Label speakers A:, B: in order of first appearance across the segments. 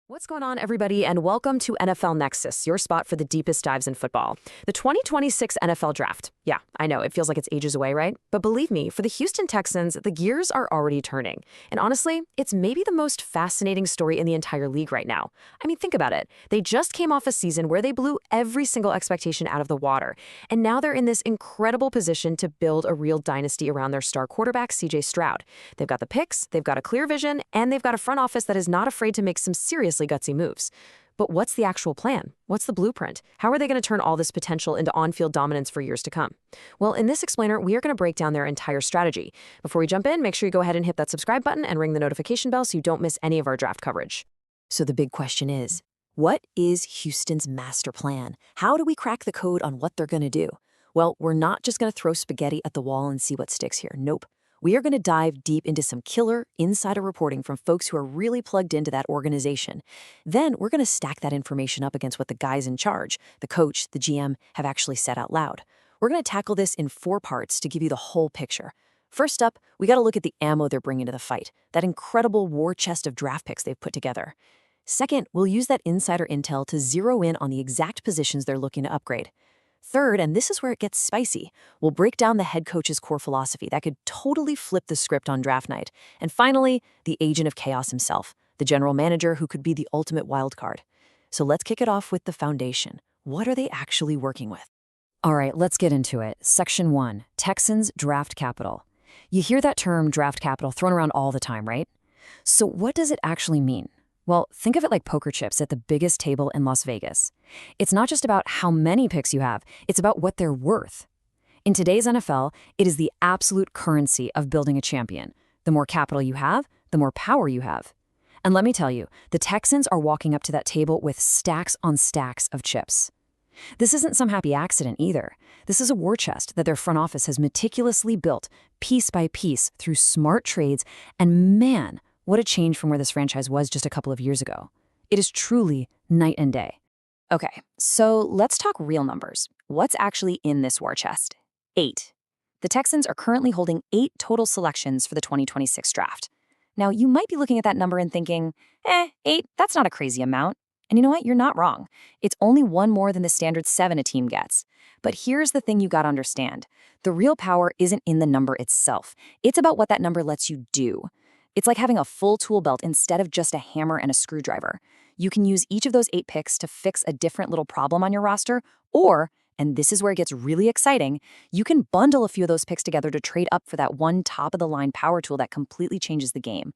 A: What's going on, everybody, and welcome to NFL Nexus, your spot for the deepest dives in football. The 2026 NFL Draft. Yeah, I know, it feels like it's ages away, right? But believe me, for the Houston Texans, the gears are already turning. And honestly, it's maybe the most fascinating story in the entire league right now. I mean, think about it. They just came off a season where they blew every single expectation out of the water. And now they're in this incredible position to build a real dynasty around their star quarterback, Stroud. They've got the picks, they've got a clear vision, and they've got a front office that is not afraid to make some serious gutsy moves. But what's the actual plan? What's the blueprint? How are they going to turn all this potential into on-field dominance for years to come? Well, in this explainer, we are going to break down their entire strategy. Before we jump in, make sure you go ahead and hit that subscribe button and ring the notification bell so you don't miss any of our draft coverage. So the big question is, what is Houston's master plan? How do we crack the code on what they're going to do? Well, we're not just going to throw spaghetti at the wall and see what sticks here. Nope. We are going to dive deep into some killer insider reporting from folks who are really plugged into that organization. Then we're going to stack that information up against what the guys in charge, the coach, the GM, have actually said out loud. We're going to tackle this in 4 parts to give you the whole picture. First up, we got to look at the ammo they're bringing to the fight, that incredible war chest of draft picks they've put together. Second, we'll use that insider intel to zero in on the exact positions they're looking to upgrade. Third, and this is where it gets spicy, we'll break down the head coach's core philosophy that could totally flip the script on draft night. And finally, the agent of chaos himself, the general manager who could be the ultimate wild card. So let's kick it off with the foundation. What are they actually working with? All right, let's get into it. Section 1, Texans draft capital. You hear that term draft capital thrown around all the time, right? So what does it actually mean? Well, think of it like poker chips at the biggest table in Las Vegas. It's not just about how many picks you have, it's about what they're worth. In today's NFL, it is the absolute currency of building a champion. The more capital you have, the more power you have. And let me tell you, the Texans are walking up to that table with stacks on stacks of chips. This isn't some happy accident either. This is a war chest that their front office has meticulously built, piece by piece, through smart trades, and man, what a change from where this franchise was just a couple of years ago. It is truly night and day. Okay, so let's talk real numbers. What's actually in this war chest? 8. The Texans are currently holding 8 total selections for the 2026 draft. Now, you might be looking at that number and thinking, 8, that's not a crazy amount. And you know what? You're not wrong. It's only one more than the standard 7 a team gets. But here's the thing you gotta understand. The real power isn't in the number itself. It's about what that number lets you do. It's like having a full tool belt instead of just a hammer and a screwdriver. You can use each of those 8 picks to fix a different little problem on your roster, or, and this is where it gets really exciting, you can bundle a few of those picks together to trade up for that one top-of-the-line power tool that completely changes the game.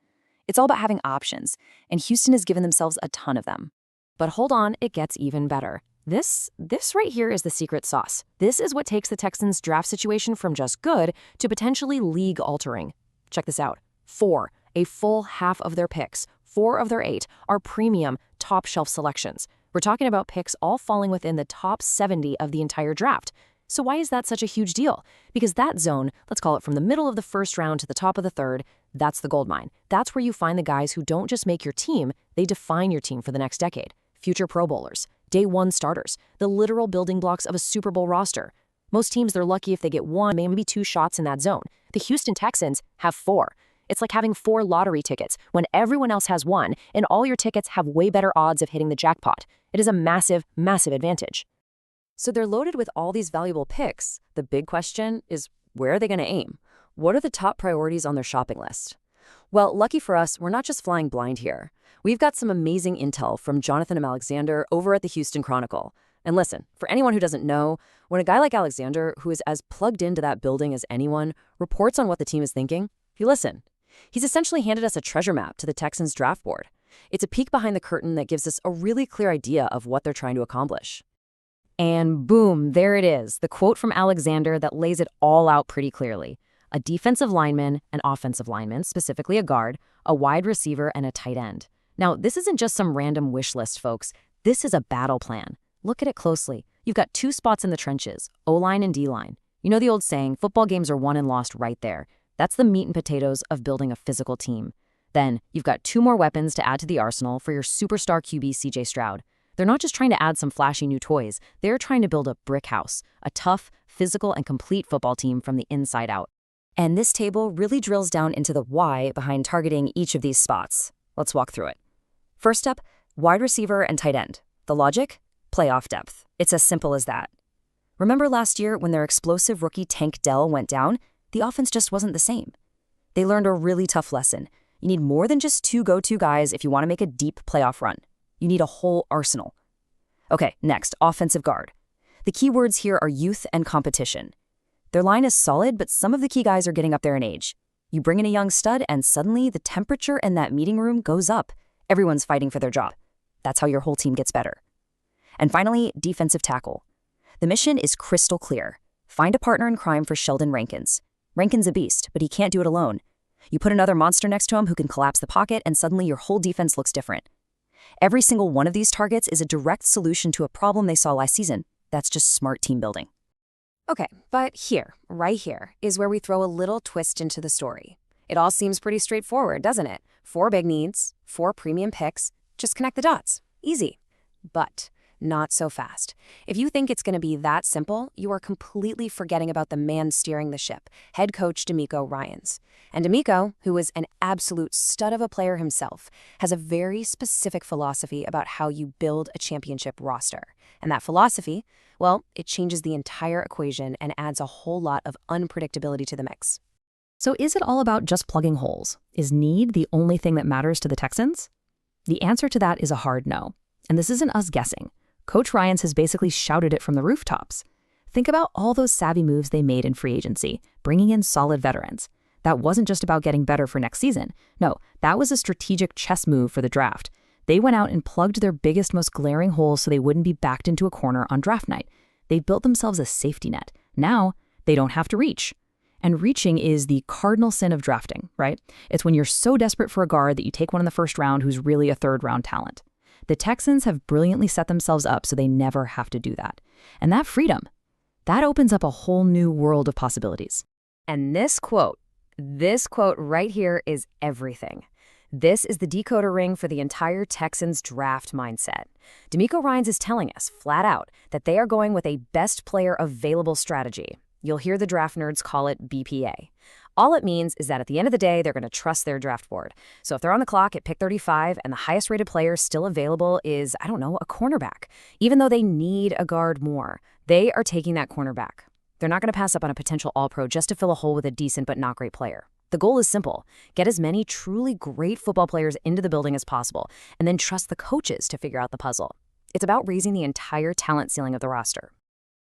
A: It's all about having options, and Houston has given themselves a ton of them. But hold on, it gets even better. This right here is the secret sauce. This is what takes the Texans' draft situation from just good to potentially league-altering. Check this out. 4. A full half of their picks, 4 of their 8, are premium, top-shelf selections. We're talking about picks all falling within the top 70 of the entire draft. So why is that such a huge deal? Because that zone, let's call it from the middle of the first round to the top of the third, that's the gold mine. That's where you find the guys who don't just make your team, they define your team for the next decade. Future Pro Bowlers, day 1 starters, the literal building blocks of a Super Bowl roster. Most teams, they're lucky if they get 1, maybe 2 shots in that zone. The Houston Texans have 4. It's like having 4 lottery tickets when everyone else has 1, and all your tickets have way better odds of hitting the jackpot. It is a massive, massive advantage. So they're loaded with all these valuable picks. The big question is, where are they going to aim? What are the top priorities on their shopping list? Well, lucky for us, we're not just flying blind here. We've got some amazing intel from Jonathan M. Alexander over at the Houston Chronicle. And listen, for anyone who doesn't know, when a guy like Alexander, who is as plugged into that building as anyone, reports on what the team is thinking, you listen. He's essentially handed us a treasure map to the Texans draft board. It's a peek behind the curtain that gives us a really clear idea of what they're trying to accomplish. And boom, there it is, the quote from Alexander that lays it all out pretty clearly. A defensive lineman, an offensive lineman, specifically a guard, a wide receiver, and a tight end. Now, this isn't just some random wish list, folks. This is a battle plan. Look at it closely. You've got 2 spots in the trenches, O-line and D-line. You know the old saying, football games are won and lost right there. That's the meat and potatoes of building a physical team. Then, you've got 2 more weapons to add to the arsenal for your superstar QB, CJ Stroud. They're not just trying to add some flashy new toys. They're trying to build a brick house, a tough, physical, and complete football team from the inside out. And this table really drills down into the why behind targeting each of these spots. Let's walk through it. First up,
B: Wide receiver and tight end. The logic? Playoff depth. It's as simple as that. Remember last year when their explosive rookie Tank Dell went down? The offense just wasn't the same. They learned a really tough lesson. You need more than just 2 go-to guys if you want to make a deep playoff run. You need a whole arsenal. Okay, next, offensive guard. The key words here are youth and competition. Their line is solid, but some of the key guys are getting up there in age. You bring in a young stud, and suddenly the temperature in that meeting room goes up. Everyone's fighting for their job. That's how your whole team gets better. And finally, defensive tackle. The mission is crystal clear. Find a partner in crime for Sheldon Rankins. Rankin's a beast, but he can't do it alone. You put another monster next to him who can collapse the pocket, and suddenly your whole defense looks different. Every single one of these targets is a direct solution to a problem they saw last season. That's just smart team building.
A: Okay, but here, right here, is where we throw a little twist into the story. It all seems pretty straightforward, doesn't it? 4 big needs, 4 premium picks, just connect the dots. Easy. But not so fast. If you think it's going to be that simple, you are completely forgetting about the man steering the ship, head coach DeMeco Ryans. And DeMeco, who is an absolute stud of a player himself, has a very specific philosophy about how you build a championship roster. And that philosophy, well, it changes the entire equation and adds a whole lot of unpredictability to the mix.
B: So is it all about just plugging holes? Is need the only thing that matters to the Texans? The answer to that is a hard no. And this isn't us guessing. Coach Ryans has basically shouted it from the rooftops. Think about all those savvy moves they made in free agency, bringing in solid veterans. That wasn't just about getting better for next season. No, that was a strategic chess move for the draft. They went out and plugged their biggest, most glaring holes so they wouldn't be backed into a corner on draft night. They built themselves a safety net. Now, they don't have to reach. And reaching is the cardinal sin of drafting, right? It's when you're so desperate for a guard that you take one in the first round who's really a third-round talent. The Texans have brilliantly set themselves up so they never have to do that. And that freedom, that opens up a whole new world of possibilities.
A: And this quote right here is everything. This is the decoder ring for the entire Texans draft mindset. DeMeco Ryans is telling us, flat out, that they are going with a best player available strategy. You'll hear the draft nerds call it BPA. All it means is that at the end of the day, they're going to trust their draft board. So if they're on the clock at pick 35 and the highest rated player still available is, I don't know, a cornerback, even though they need a guard more, they are taking that cornerback. They're not going to pass up on a potential all-pro just to fill a hole with a decent but not great player. The goal is simple. Get as many truly great football players into the building as possible, and then trust the coaches to figure out the puzzle. It's about raising the entire talent ceiling of the roster.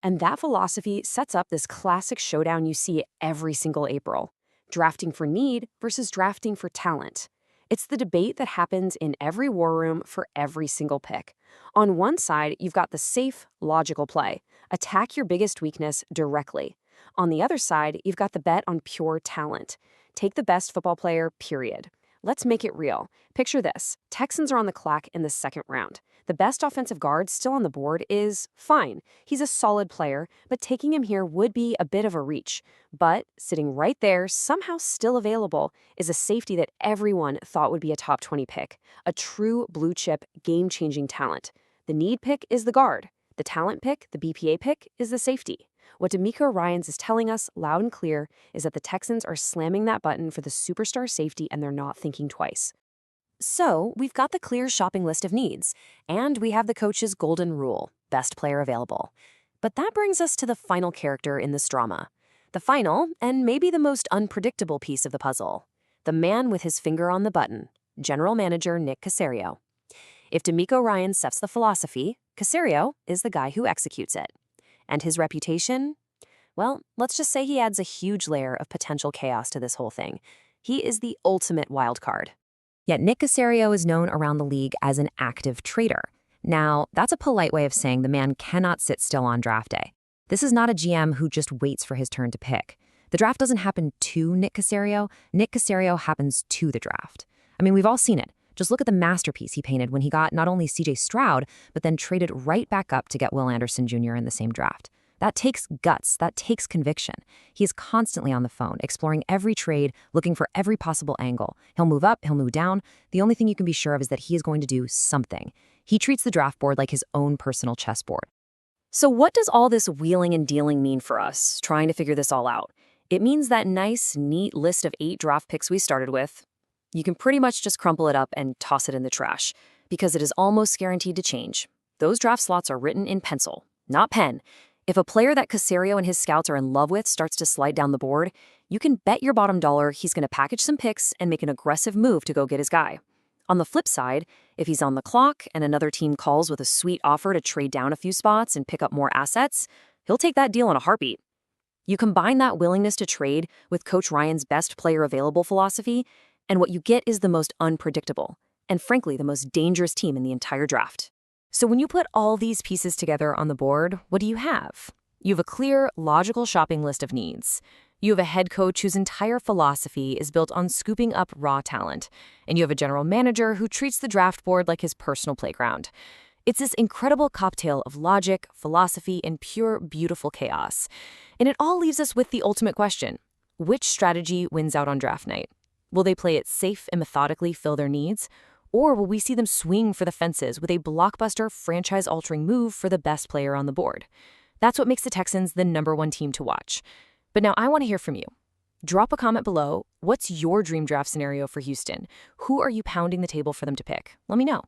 A: And that philosophy sets up this classic showdown you see every single April. Drafting for need versus drafting for talent. It's the debate that happens in every war room for every single pick. On one side, you've got the safe, logical play. Attack your biggest weakness directly. On the other side, you've got the bet on pure talent. Take the best football player, period. Let's make it real. Picture this. Texans are on the clock in the second round. The best offensive guard still on the board is fine. He's a solid player, but taking him here would be a bit of a reach. But sitting right there, somehow still available, is a safety that everyone thought would be a top 20 pick. A true blue-chip, game-changing talent. The need pick is the guard. The talent pick, the BPA pick, is the safety. What DeMeco Ryans is telling us loud and clear is that the Texans are slamming that button for the superstar safety and they're not thinking twice. So, we've got the clear shopping list of needs, and we have the coach's golden rule, best player available. But that brings us to the final character in this drama. The final, and maybe the most unpredictable piece of the puzzle. The man with his finger on the button, General Manager Nick Caserio. If DeMeco Ryans sets the philosophy, Caserio is the guy who executes it. And his reputation? Well, let's just say he adds a huge layer of potential chaos to this whole thing. He is the ultimate wild card. Yet Nick Caserio is known around the league as an active trader. Now, that's a polite way of saying the man cannot sit still on draft day. This is not a GM who just waits for his turn to pick. The draft doesn't happen to Nick Caserio. Nick Caserio happens to the draft. I mean, we've all seen it. Just look at the masterpiece he painted when he got not only CJ Stroud, but then traded right back up to get Will Anderson Jr. in the same draft. That takes guts. That takes conviction. He is constantly on the phone, exploring every trade, looking for every possible angle. He'll move up, he'll move down. The only thing you can be sure of is that he is going to do something. He treats the draft board like his own personal chessboard. So what does all this wheeling and dealing mean for us, trying to figure this all out? It means that nice, neat list of 8 draft picks we started with, you can pretty much just crumple it up and toss it in the trash. because it is almost guaranteed to change. Those draft slots are written in pencil, not pen. If a player that Caserio and his scouts are in love with starts to slide down the board, you can bet your bottom dollar he's going to package some picks and make an aggressive move to go get his guy. On the flip side, if he's on the clock and another team calls with a sweet offer to trade down a few spots and pick up more assets, he'll take that deal in a heartbeat. You combine that willingness to trade with Coach Ryan's best player available philosophy, and what you get is the most unpredictable, and frankly, the most dangerous team in the entire draft. So when you put all these pieces together on the board, what do you have? You have a clear, logical shopping list of needs. You have a head coach whose entire philosophy is built on scooping up raw talent, and you have a general manager who treats the draft board like his personal playground. It's this incredible cocktail of logic, philosophy, and pure, beautiful chaos. And it all leaves us with the ultimate question. Which strategy wins out on draft night? Will they play it safe and methodically fill their needs? Or will we see them swing for the fences with a blockbuster, franchise-altering move for the best player on the board? That's what makes the Texans the #1 team to watch. But now I want to hear from you. Drop a comment below. What's your dream draft scenario for Houston? Who are you pounding the table for them to pick? Let me know.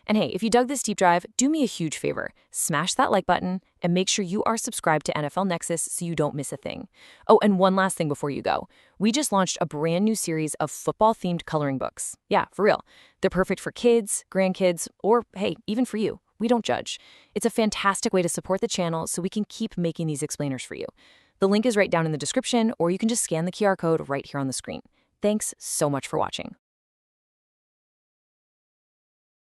A: And hey, if you dug this deep dive, do me a huge favor. Smash that like button and make sure you are subscribed to NFL Nexus so you don't miss a thing. Oh, and one last thing before you go. We just launched a brand new series of football-themed coloring books. Yeah, for real. They're perfect for kids, grandkids, or hey, even for you. We don't judge. It's a fantastic way to support the channel so we can keep making these explainers for you. The link is right down in the description, or you can just scan the QR code right here on the screen. Thanks so much for watching.